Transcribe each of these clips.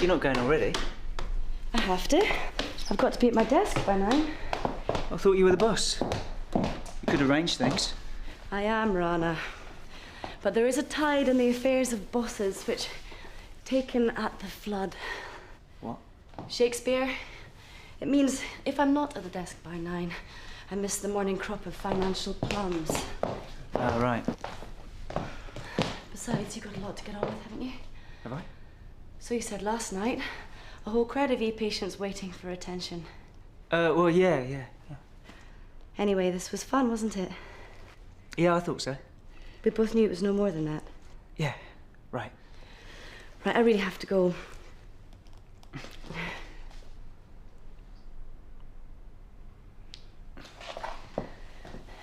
You're not going already? I have to. I've got to be at my desk by 9. I thought you were the boss. You could arrange things. I am, Rana. But there is a tide in the affairs of bosses which, taken at the flood. What? Shakespeare. It means if I'm not at the desk by 9, I miss the morning crop of financial plums. Oh, right. Besides, you've got a lot to get on with, haven't you? Have I? So you said last night. A whole crowd of e-patients waiting for attention. Well, yeah. Anyway, this was fun, wasn't it? Yeah, I thought so. We both knew it was no more than that. Yeah, right. Right, I really have to go.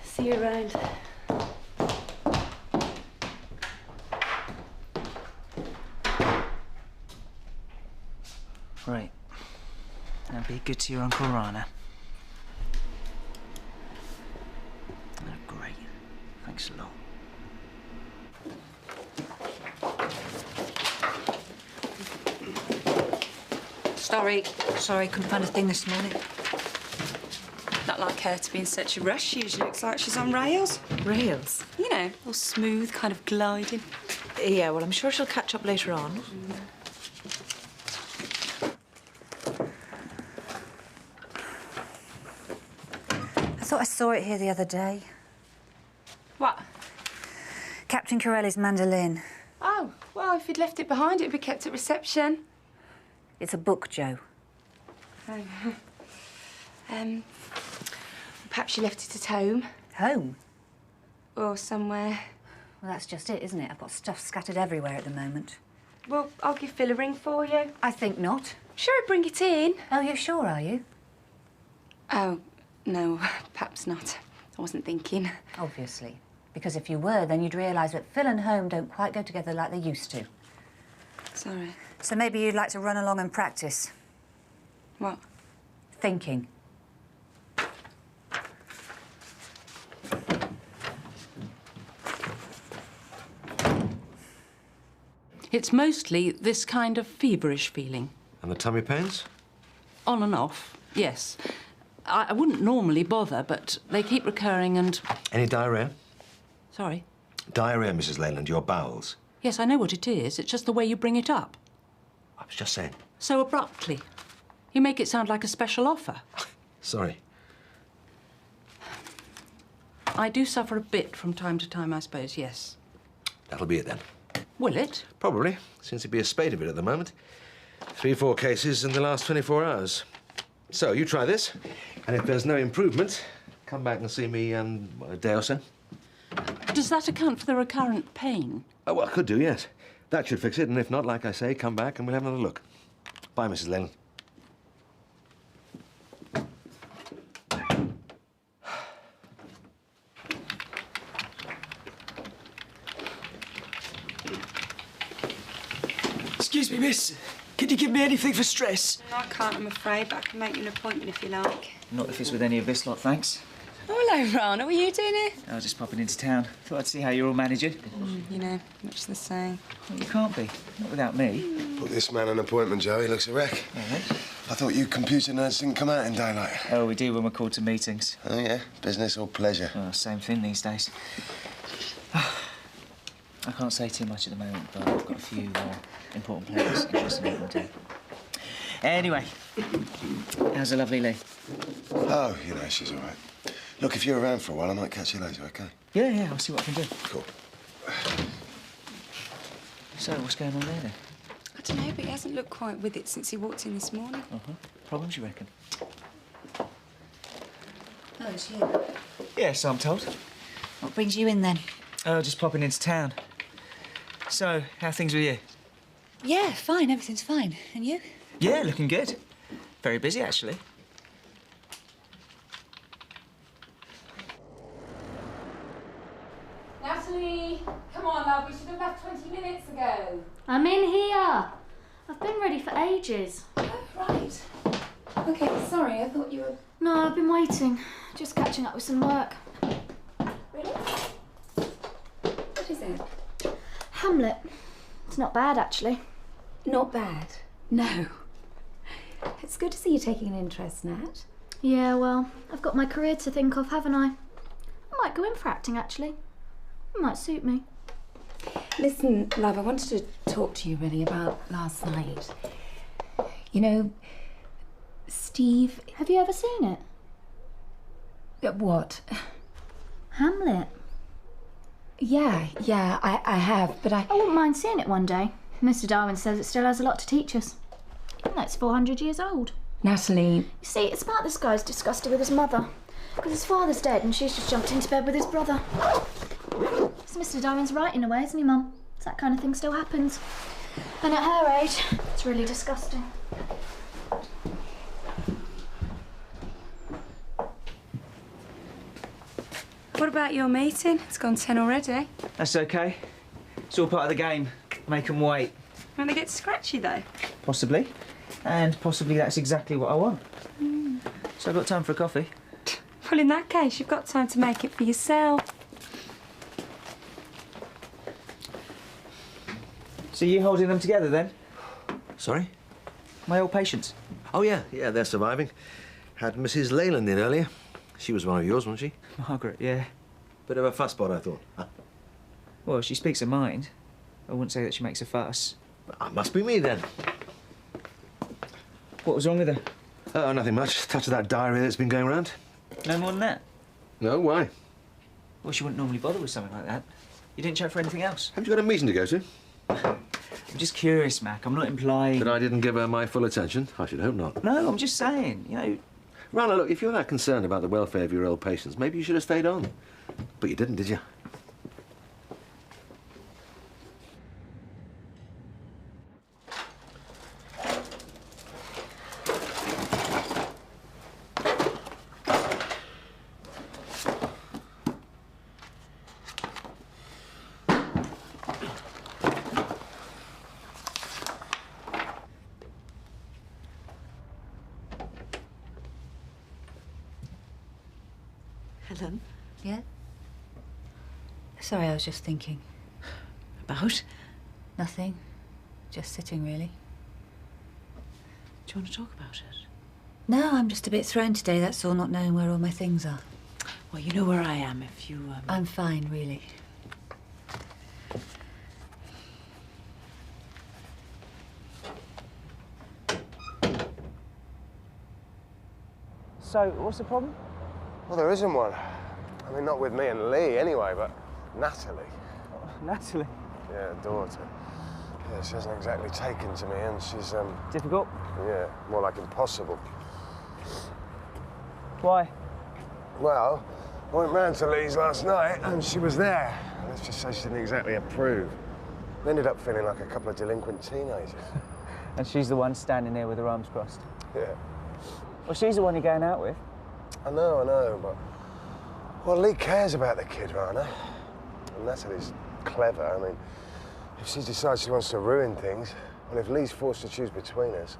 See you around. Right. Now be good to your Uncle Rana. Oh, great. Thanks a lot. Sorry, couldn't find a thing this morning. Not like her to be in such a rush. She usually looks like she's on rails. Rails? You know, all smooth, kind of gliding. Yeah, well, I'm sure she'll catch up later on. I thought I saw it here the other day. What? Captain Corelli's mandolin. Oh, well, if you'd left it behind, it'd be kept at reception. It's a book, Joe. Perhaps you left it at home. Home? Or somewhere. Well, that's just it, isn't it? I've got stuff scattered everywhere at the moment. Well, I'll give Phil a ring for you. I think not. Sure, I'd bring it in. Oh, you're sure, are you? Oh, no, perhaps not. I wasn't thinking. Obviously. Because if you were, then you'd realise that Phil and home don't quite go together like they used to. Sorry. So maybe you'd like to run along and practice. What? Thinking. It's mostly this kind of feverish feeling. And the tummy pains? On and off, yes. I wouldn't normally bother, but they keep recurring and... Any diarrhea? Sorry? Diarrhea, Mrs. Leyland, your bowels. Yes, I know what it is. It's just the way you bring it up. I was just saying. So abruptly. You make it sound like a special offer. Sorry. I do suffer a bit from time to time, I suppose, yes. That'll be it then. Will it? Probably. Seems to be a spate of it at the moment. 3 or 4 cases in the last 24 hours. So, you try this, and if there's no improvement, come back and see me in a day or so. Does that account for the recurrent pain? Oh, well, could do, yes. That should fix it, and if not, like I say, come back and we'll have another look. Bye, Mrs. Leyland. Excuse me, miss. Can you give me anything for stress? No, I can't, I'm afraid, but I can make you an appointment if you like. Not if it's with any of this lot, thanks. Oh, hello, Rana. What are you doing here? I was just popping into town. Thought I'd see how you're all managing. You know, much the same. Well, you can't be. Not without me. Put this man an appointment, Joe. He looks a wreck. All right. I thought you computer nerds didn't come out in daylight. Oh, we do when we're called to meetings. Oh, yeah? Business or pleasure? Well, same thing these days. I can't say too much at the moment, but I've got a few important players interested in what we do. Anyway, how's the lovely Lee? Oh, you know, she's all right. Look, if you're around for a while, I might catch you later, OK? Yeah, I'll see what I can do. Cool. So, what's going on there, then? I don't know, but he hasn't looked quite with it since he walked in this morning. Problems, you reckon? Oh, it's you. Yeah, so I'm told. What brings you in, then? Oh, just popping into town. So, how are things with you? Yeah, fine. Everything's fine. And you? Yeah, looking good. Very busy, actually. Natalie, come on, love. We should have left 20 minutes ago. I'm in here. I've been ready for ages. Oh, right. OK, sorry. I thought you were... No, I've been waiting. Just catching up with some work. Really? What is it? Hamlet. It's not bad, actually. Not bad. No. It's good to see you taking an interest, Nat. Yeah, well, I've got my career to think of, haven't I? I might go in for acting, actually. It might suit me. Listen, love, I wanted to talk to you really about last night. You know, Steve... Have you ever seen it? What? Hamlet. Yeah, I have, but I wouldn't mind seeing it one day. Mr. Darwin says it still has a lot to teach us. Even though it's 400 years old. Natalie... You see, it's about this guy's disgusted with his mother. Because his father's dead and she's just jumped into bed with his brother. So Mr. Darwin's right in a way, isn't he, Mum? That kind of thing still happens. And at her age, it's really disgusting. What about your meeting? It's gone 10 already. That's okay. It's all part of the game. Make them wait. Won't they get scratchy, though? Possibly. And possibly that's exactly what I want. So I've got time for a coffee. Well, in that case, you've got time to make it for yourself. So you holding them together, then? Sorry? My old patients. Oh, yeah, they're surviving. Had Mrs. Leyland in earlier. She was one of yours, wasn't she? Margaret, yeah. Bit of a fussbot, I thought. Huh? Well, she speaks her mind. I wouldn't say that she makes a fuss. That must be me, then. What was wrong with her? Oh, nothing much. Touch of that diarrhea that's been going around. No more than that? No, why? Well, she wouldn't normally bother with something like that. You didn't check for anything else? Haven't you got a meeting to go to? I'm just curious, Mac. I'm not implying... That I didn't give her my full attention? I should hope not. No, I'm just saying, you know... Rana, look, if you're that concerned about the welfare of your old patients, maybe you should have stayed on. But you didn't, did you? Helen? Yeah? Sorry, I was just thinking. About? Nothing. Just sitting, really. Do you want to talk about it? No, I'm just a bit thrown today, that's all, not knowing where all my things are. Well, you know where I am if you... I'm fine, really. So, what's the problem? Well, there isn't one. I mean, not with me and Lee, anyway, but Natalie. Natalie? Yeah, daughter. Yeah, she hasn't exactly taken to me, and she's, Difficult? yeah, more like impossible. Why? Well, I went round to Lee's last night, and she was there. Let's just say she didn't exactly approve. We ended up feeling like a couple of delinquent teenagers. And she's the one standing there with her arms crossed? Yeah. Well, she's the one you're going out with. I know, but... Well, Lee cares about the kid, Rana. And Natalie's clever. I mean, if she decides she wants to ruin things, well, if Lee's forced to choose between us,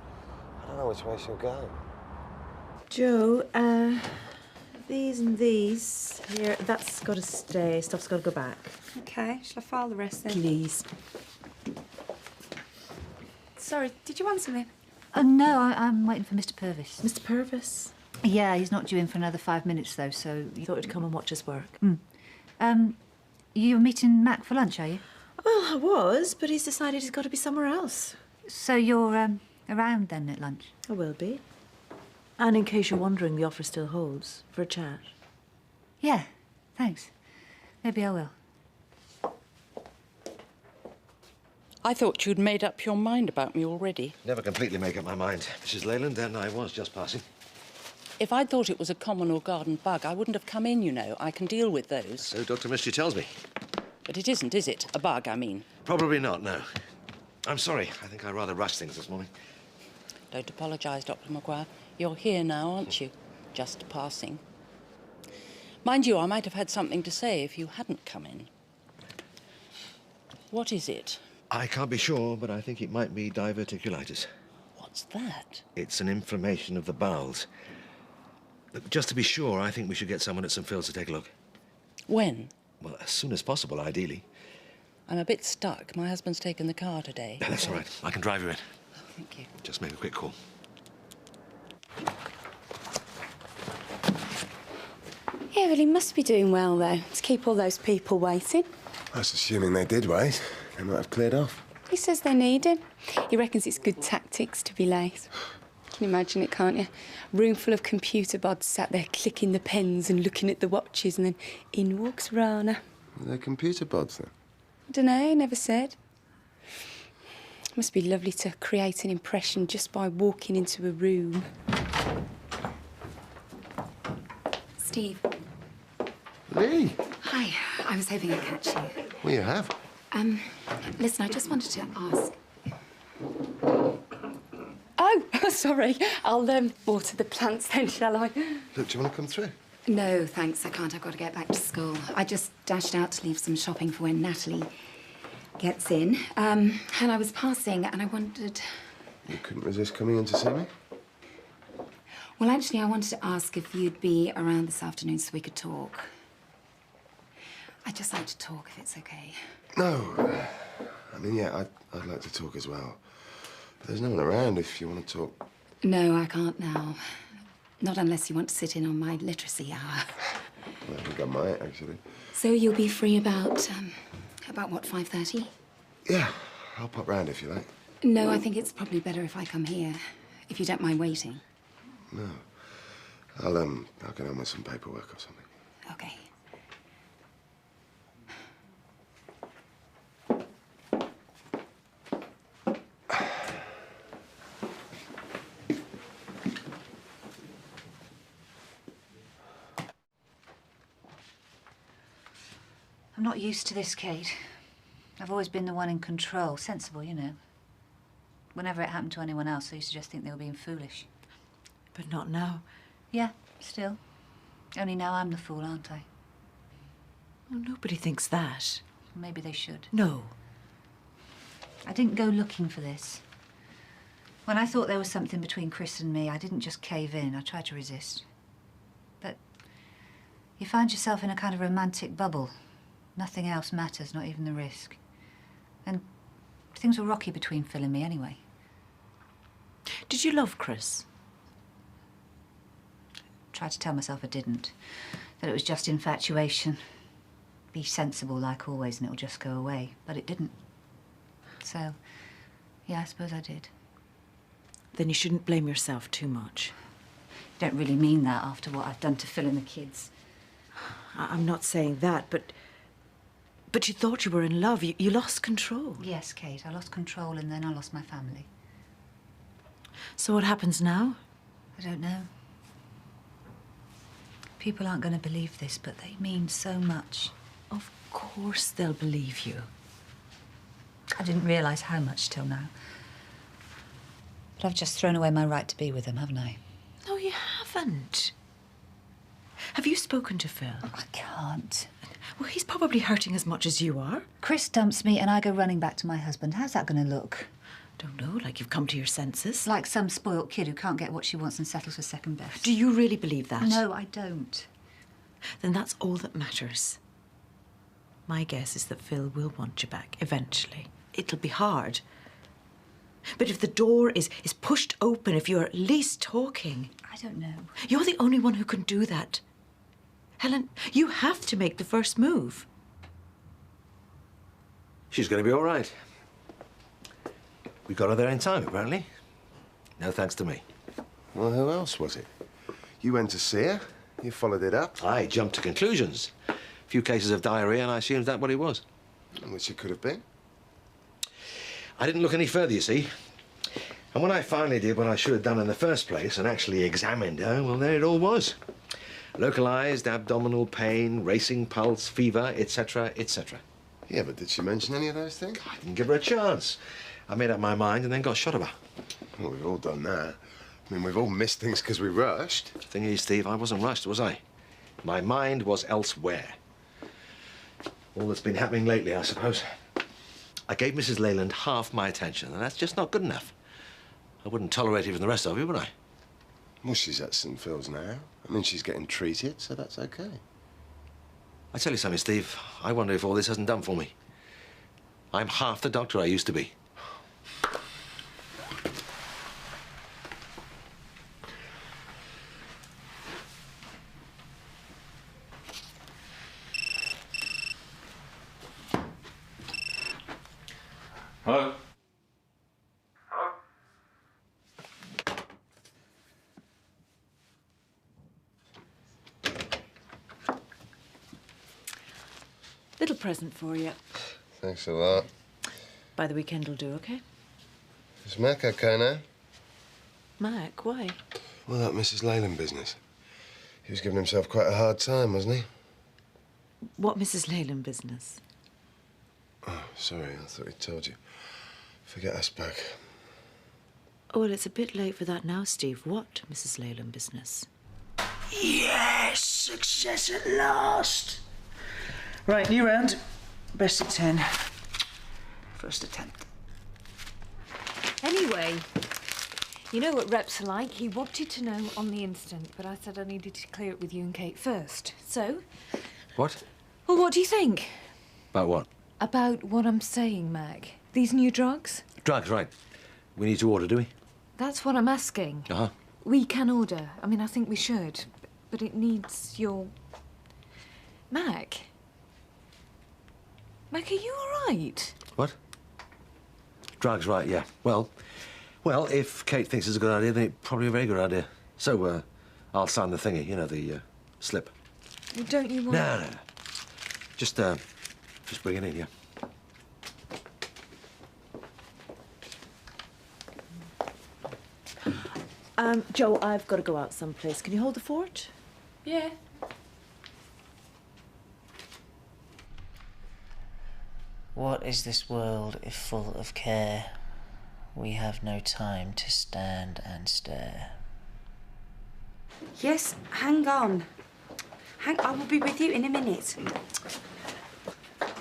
I don't know which way she'll go. Joe, these and these here, that's got to stay. Stuff's got to go back. OK, shall I file the rest then? Please. Sorry, did you want something? No, I'm waiting for Mr. Purvis. Mr. Purvis? Yeah, he's not due in for another 5 minutes, though, so... You thought he'd come and watch us work? You're meeting Mac for lunch, are you? Well, I was, but he's decided he's got to be somewhere else. So you're, around then at lunch? I will be. And in case you're wondering, the offer still holds for a chat. Yeah, thanks. Maybe I will. I thought you'd made up your mind about me already. Never completely make up my mind, Mrs. Leyland, and I was just passing. If I'd thought it was a common or garden bug, I wouldn't have come in, you know. I can deal with those. So Dr. Mystery tells me. But it isn't, is it? A bug, I mean. Probably not, no. I'm sorry. I think I rather rushed things this morning. Don't apologise, Dr. Maguire. You're here now, aren't you? Just passing. Mind you, I might have had something to say if you hadn't come in. What is it? I can't be sure, but I think it might be diverticulitis. What's that? It's an inflammation of the bowels. But just to be sure, I think we should get someone at St. Phil's to take a look. When? Well, as soon as possible, ideally. I'm a bit stuck. My husband's taken the car today. No, that's all right. I can drive you in. Thank you. Just make a quick call. Yeah, well, he must be doing well, though, to keep all those people waiting. That's assuming they did wait. They might have cleared off. He says they need him. He reckons it's good tactics to be late. Can you imagine it, can't you? A room full of computer bods sat there clicking the pens and looking at the watches, and then in walks Rana. Are they computer bods, then? I don't know, never said. Must be lovely to create an impression just by walking into a room. Steve. Lee! Hi. I was hoping I'd catch you. Well, you have. Listen, I just wanted to ask. Oh, sorry. I'll water the plants then, shall I? Look, do you want to come through? No, thanks, I can't. I've got to get back to school. I just dashed out to leave some shopping for when Natalie gets in. And I was passing and I wondered... You couldn't resist coming in to see me? Well, actually, I wanted to ask if you'd be around this afternoon so we could talk. I'd just like to talk, if it's okay. No. I mean, yeah, I'd like to talk as well. But there's no one around if you want to talk. No, I can't now. Not unless you want to sit in on my literacy hour. Well, I think I might, actually. So you'll be free about what, 5:30? Yeah, I'll pop round if you like. No, I think it's probably better if I come here, if you don't mind waiting. No. I'll get on with some paperwork or something. Okay. I'm not used to this, Kate. I've always been the one in control. Sensible, you know. Whenever it happened to anyone else, I used to just think they were being foolish. But not now. Yeah, still. Only now I'm the fool, aren't I? Well, nobody thinks that. Maybe they should. No. I didn't go looking for this. When I thought there was something between Chris and me, I didn't just cave in. I tried to resist. But you find yourself in a kind of romantic bubble. Nothing else matters, not even the risk. And things were rocky between Phil and me anyway. Did you love Chris? Tried to tell myself I didn't. That it was just infatuation. Be sensible like always and it'll just go away. But it didn't. So, yeah, I suppose I did. Then you shouldn't blame yourself too much. Don't really mean that after what I've done to Phil and the kids. I'm not saying that, but you thought you were in love. You lost control. Yes, Kate, I lost control and then I lost my family. So what happens now? I don't know. People aren't going to believe this, but they mean so much. Of course they'll believe you. I didn't realise how much till now. But I've just thrown away my right to be with him, haven't I? No, you haven't. Have you spoken to Phil? I can't. Well, he's probably hurting as much as you are. Chris dumps me and I go running back to my husband. How's that going to look? Don't know, like you've come to your senses. Like some spoilt kid who can't get what she wants and settles for second best. Do you really believe that? No, I don't. Then that's all that matters. My guess is that Phil will want you back eventually. It'll be hard. But if the door is pushed open, if you're at least talking... I don't know. You're the only one who can do that. Helen, you have to make the first move. She's going to be all right. We got her there in time, apparently. No thanks to me. Well, who else was it? You went to see her, you followed it up. I jumped to conclusions. A few cases of diarrhea, and I assumed that's what it was. Which it could have been. I didn't look any further, you see. And when I finally did what I should have done in the first place and actually examined her, well, there it all was. Localized abdominal pain, racing pulse, fever, etc., etc. Yeah, but did she mention any of those things? I didn't give her a chance. I made up my mind and then got shot of her. Well, we've all done that. I mean, we've all missed things because we rushed. The thing is, Steve, I wasn't rushed, was I? My mind was elsewhere. All that's been happening lately, I suppose. I gave Mrs. Leyland half my attention, and that's just not good enough. I wouldn't tolerate even the rest of you, would I? Well, she's at St. Phil's now. I mean, she's getting treated, so that's okay. I tell you something, Steve. I wonder if all this hasn't done for me. I'm half the doctor I used to be. Hello? Little present for you. Thanks a lot. By the weekend will do, OK? Is Mac okay now? Mac, why? Well, that Mrs. Leyland business. He was giving himself quite a hard time, wasn't he? What Mrs. Leyland business? Oh, sorry, I thought he'd told you. Forget us back. Oh, well, it's a bit late for that now, Steve. What Mrs. Leyland business? Yes, success at last. Right, new round. Best of 10. First attempt. Anyway, you know what reps are like. He wanted to know on the instant, but I said I needed to clear it with you and Kate first. So, What? well, what do you think? About what? About what I'm saying, Mac. These new drugs? Drugs, right. We need to order, do we? That's what I'm asking. Uh-huh. We can order. I mean, I think we should. But it needs your... Mac? Mac, are you all right? What? Drugs, right, yeah. Well, if Kate thinks it's a good idea, then it's probably a very good idea. So, I'll sign the thingy, you know, the, slip. Well, don't you want... No. Just bring it in, yeah. Joe, I've got to go out someplace. Can you hold the fort? Yeah. What is this world if full of care? We have no time to stand and stare. Yes, hang on. I will be with you in a minute.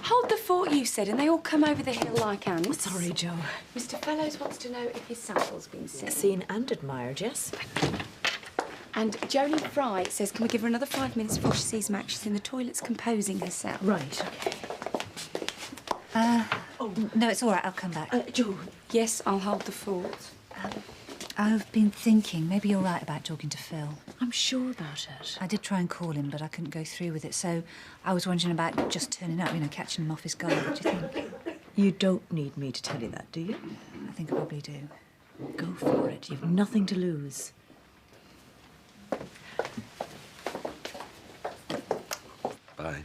Hold the fort, you said, and they all come over the hill like ants. Sorry, Joe. Mr. Fellows wants to know if his sample's been seen. Seen and admired, yes? And Jolene Fry says, can we give her another 5 minutes before she sees Mac? She's in the toilets composing herself. Right, OK. No, it's all right. I'll come back. Joe. Yes, I'll hold the fort. I've been thinking maybe you're right about talking to Phil. I'm sure about it. I did try and call him, but I couldn't go through with it, so I was wondering about just turning up, you know, catching him off his guard. What do you think? You don't need me to tell you that, do you? I think I probably do. Go for it. You've nothing to lose. Bye.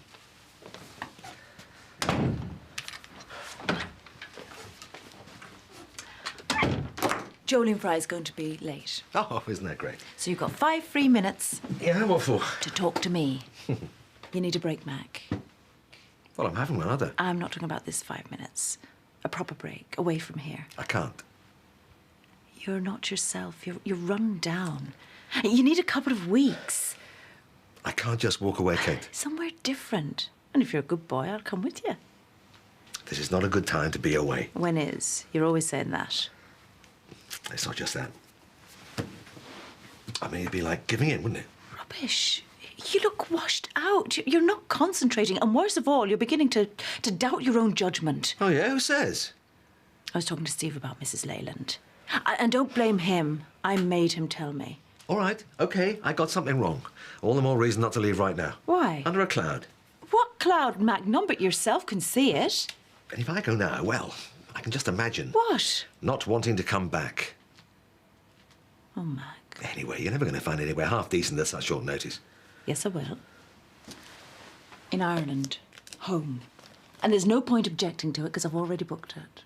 Jolene Fry's going to be late. Oh, isn't that great? So you've got 5 free minutes Yeah, what for? to talk to me. You need a break, Mac. Well, I'm having one, aren't I? I'm not talking about this 5 minutes. A proper break, away from here. I can't. You're not yourself. You're run down. You need a couple of weeks. I can't just walk away, Kate. Somewhere different. And if you're a good boy, I'll come with you. This is not a good time to be away. When is? You're always saying that. It's not just that. I mean, it'd be like giving in, wouldn't it? Rubbish. You look washed out. You're not concentrating. And worst of all, you're beginning to doubt your own judgment. Oh, yeah? Who says? I was talking to Steve about Mrs. Leyland. And don't blame him. I made him tell me. All right, OK, I got something wrong. All the more reason not to leave right now. Why? Under a cloud. What cloud, Mac? None but yourself can see it. And if I go now, well, I can just imagine. What? Not wanting to come back. Oh, Mac. Anyway, you're never going to find anywhere half decent at such short notice. Yes, I will. In Ireland. Home. And there's no point objecting to it because I've already booked it.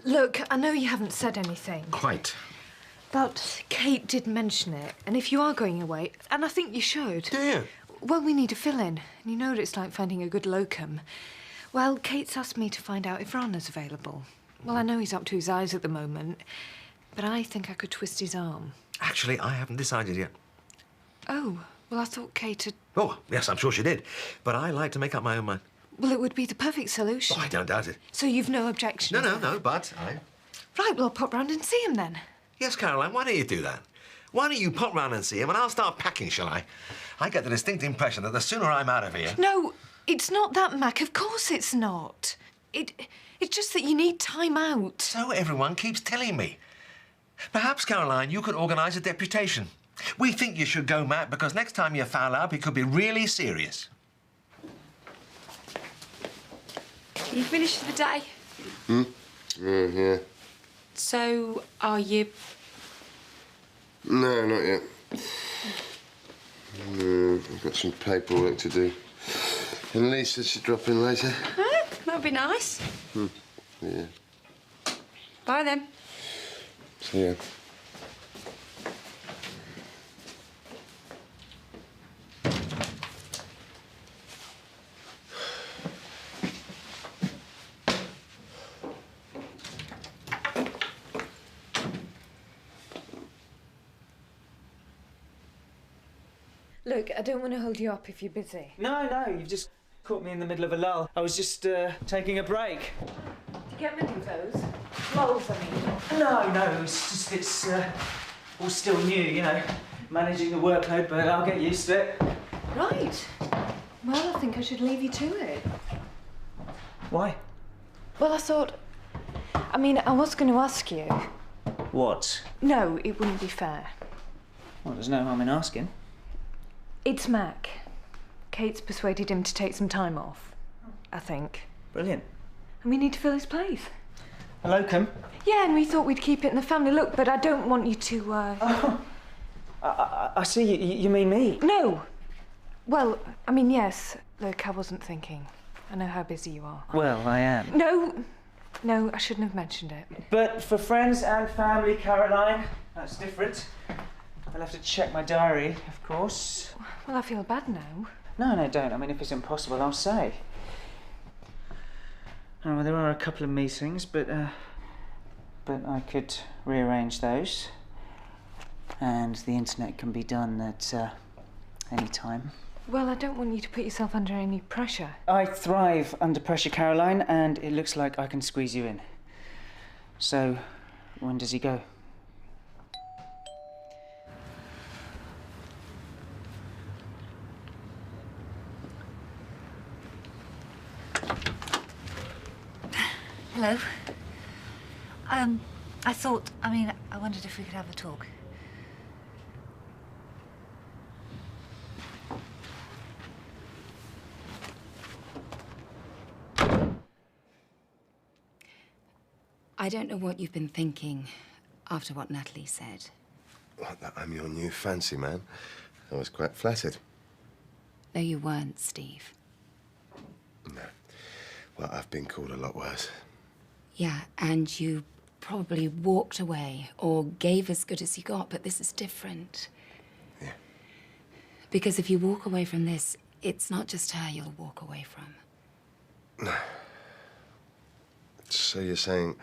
Look, I know you haven't said anything. Quite. But Kate did mention it. And if you are going away, and I think you should. Do you? Well, we need a fill-in. And you know what it's like finding a good locum. Well, Kate's asked me to find out if Rana's available. Well, I know he's up to his eyes at the moment, but I think I could twist his arm. Actually, I haven't decided yet. Oh, well, I thought Kate had... Oh, yes, I'm sure she did. But I like to make up my own mind. Well, it would be the perfect solution. Oh, I don't doubt it. So you've no objection? No, but I... Right, well, I'll pop round and see him then. Yes, Caroline, why don't you do that? Why don't you pop round and see him and I'll start packing, shall I? I get the distinct impression that the sooner I'm out of here... No, it's not that, Mac. Of course it's not. It's just that you need time out. So everyone keeps telling me. Perhaps, Caroline, you could organise a deputation. We think you should go, Matt, because next time you foul up, it could be really serious. You finished for the day? Yeah. So, are you... No, not yet. No, I've got some paperwork to do. And Lisa should drop in later. Oh, that'd be nice. Yeah. Bye, then. See ya. Look, I don't want to hold you up if you're busy. No, you've just caught me in the middle of a lull. I was just taking a break. Did you get many of those? Lulls, I mean. No, it's all still new, you know, managing the workload, but I'll get used to it. Right. Well, I think I should leave you to it. Why? Well, I thought... I mean, I was going to ask you. What? No, it wouldn't be fair. Well, there's no harm in asking. It's Mac. Kate's persuaded him to take some time off, I think. Brilliant. And we need to fill his place. A locum? Yeah, and we thought we'd keep it in the family. Look, but I don't want you to, Oh, I see. You mean me? No. Well, I mean, yes. Look, I wasn't thinking. I know how busy you are. Well, I am. No, I shouldn't have mentioned it. But for friends and family, Caroline, that's different. I'll have to check my diary, of course. Well, I feel bad now. No, don't. I mean, if it's impossible, I'll say. Oh, well, there are a couple of meetings, but I could rearrange those. And the internet can be done at any time. Well, I don't want you to put yourself under any pressure. I thrive under pressure, Caroline, and it looks like I can squeeze you in. So, when does he go? Hello. I wondered if we could have a talk. I don't know what you've been thinking after what Natalie said. Like that I'm your new fancy man. I was quite flattered. No, you weren't, Steve. No. Well, I've been called a lot worse. Yeah, and you probably walked away or gave as good as you got, but this is different. Yeah. Because if you walk away from this, it's not just her you'll walk away from. No. So you're saying...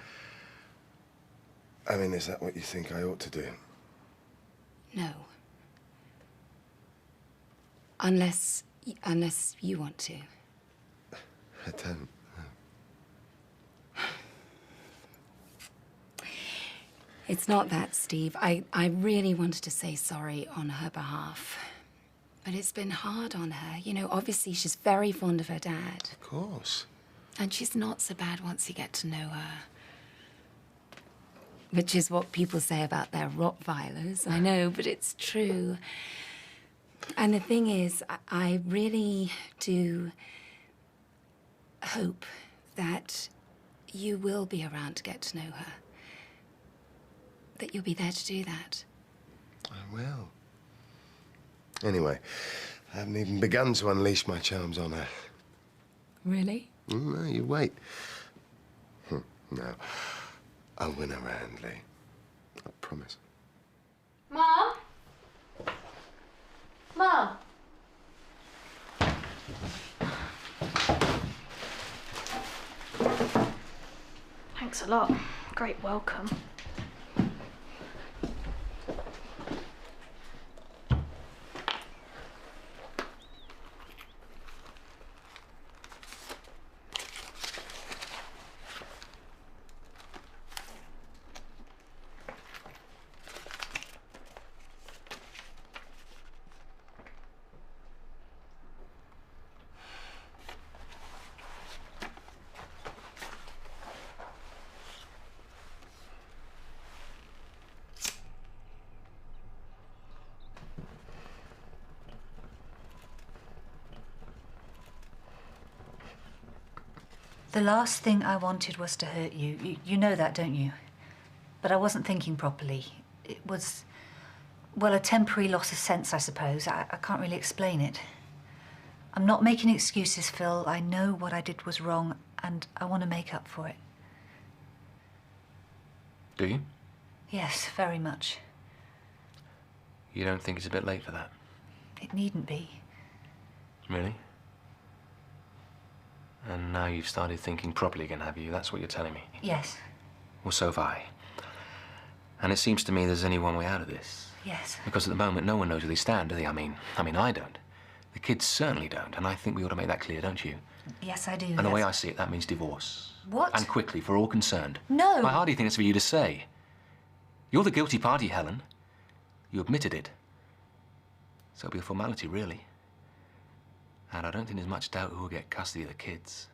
I mean, is that what you think I ought to do? No. Unless you want to. I don't. It's not that, Steve. I really wanted to say sorry on her behalf. But it's been hard on her. You know, obviously she's very fond of her dad. Of course. And she's not so bad once you get to know her. Which is what people say about their Rottweilers. I know, but it's true. And the thing is, I really do hope that you will be around to get to know her. That you'll be there to do that. I will. Anyway, I haven't even begun to unleash my charms on her. Really? No, you wait. No, I'll win her round, Lee. I promise. Mom? Mom? Thanks a lot. Great welcome. The last thing I wanted was to hurt you. You know that, don't you? But I wasn't thinking properly. It was, well, a temporary loss of sense, I suppose. I can't really explain it. I'm not making excuses, Phil. I know what I did was wrong, and I want to make up for it. Do you? Yes, very much. You don't think it's a bit late for that? It needn't be. Really? And now you've started thinking properly again, have you? That's what you're telling me? Yes. Well, so have I. And it seems to me there's only one way out of this. Yes. Because at the moment, no one knows where they stand, do they? I mean, I don't. The kids certainly don't, and I think we ought to make that clear, don't you? Yes, I do. And the way I see it, that means divorce. What? And quickly, for all concerned. No. I hardly think it's for you to say. You're the guilty party, Helen. You admitted it. So it'll be a formality, really. And I don't think there's much doubt who will get custody of the kids.